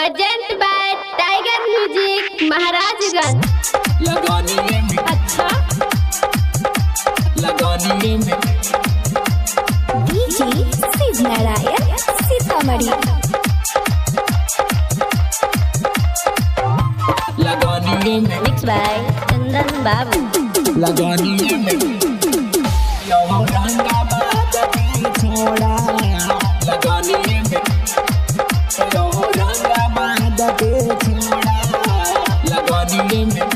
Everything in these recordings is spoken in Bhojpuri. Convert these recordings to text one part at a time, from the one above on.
Present by tiger music Maharajganj. लगानी में अच्छा लगानी में डीजे शिव नारायण सीतामढ़ी। लगानी में मिक्स बाय चंदन बाबू। लगानी में यो रंगा बात की छोड़ा। लगानी में यो रंगा बात की छोड़ा। लगानी में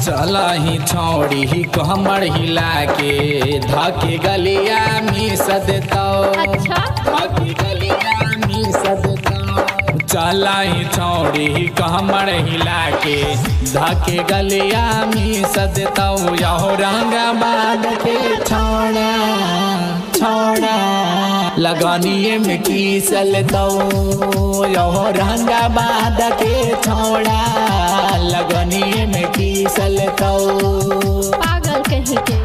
चला ही छौड़ी ही कमर हिला के धाके गलिया में सदता। अच्छा धाके गलिया में सदता। चला ही छौड़ी ही कमर हिला के धाके गलिया में सदता। यहो रंगा बाद के छोड़ा छोड़ा। लगानिए में की सलता। यहो रंगा बाद के छोड़ा। लगानिए में की सलता। पागल कहीं के।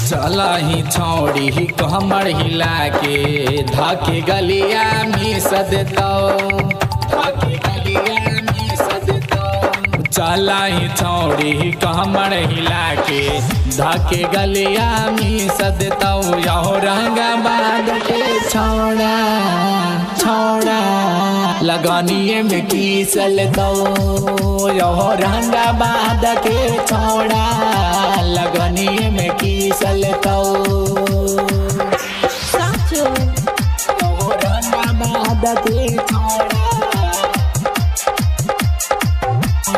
चला ही छौड़ी ही कमर हिला के धाके गलिया में सदता। धाके गलिया में सदता। चला ही छौड़ी ही कमर हिला के धाके गलिया में सदता। यहो रंगा बाद के छोड़ा छोड़ा। लगानिए में की सलता। यहो रंगा बाद के छोड़ा। लगानिए में की सलता। साचो यहो रंगा बाद के छोड़ा।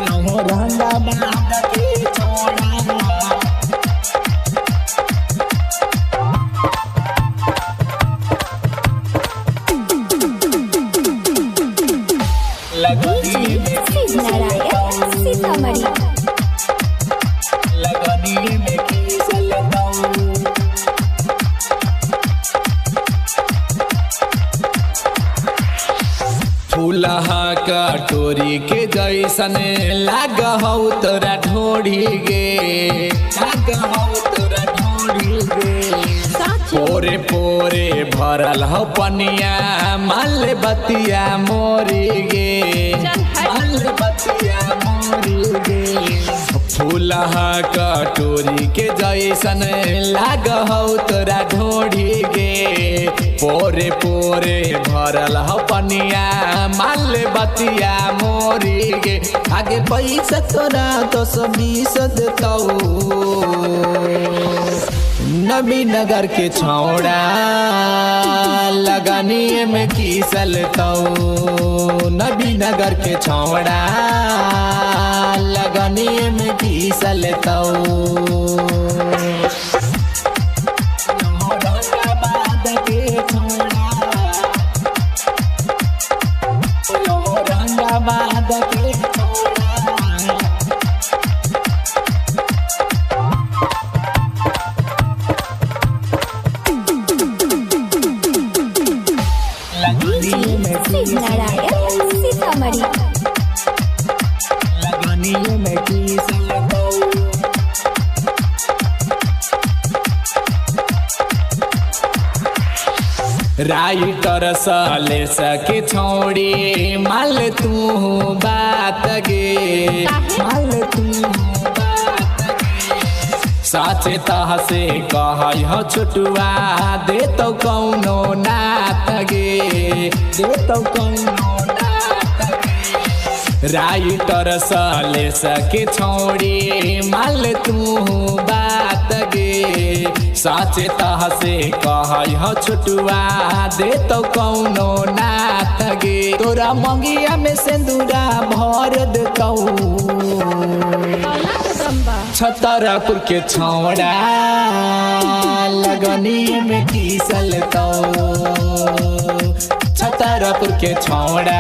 यहो रंगा बाद के छोड़ा। लगानिए में शिव नारायण सीतामढ़ी। लगानिए में की सलता। फूलहा कटोरी के जैसन लाग हौ तोरा ढोड़ी गे। लाग हौ तोरा ढोड़ी गे। साचो पोरे पोरे भरल हो पनिया माल बतिया मोरी गे। चल हट। माल बतिया मोरी गे। फूलहा कटोरी के जैसन लाग हौ तोरा ढोड़ी गे। पोरे पोरे भरल हो पनिया माल बतिया मोरी गे। आगे पैसा तोरा 10-20 देतौ। नबीनगर के छौड़ा लगानिए में की सलता। नबीनगर के छौड़ा लगानिए में की सलता। औरंगाबाद के छौड़ा। औरंगाबाद के छौड़ा। लगानिए में की शिव नारायण सीतामढ़ी। लगानिए में की सलता। राइटर साले सके छोड़ी माल तू बात गे। माल तू बात गे। साचे तह से कह छोटुआ दे तो कौनो नात गे। दे तो कौनो नात गे। राइटर साले सके छोड़ी माल तू बात गे। साचे तह से कह छोटुआ दे तो कौनो नात गे। तोरा मंगिया में सिंदूरा भर देतौ। छतरपुर के छौड़ा लगनी में की सलता। छतरपुर के छौड़ा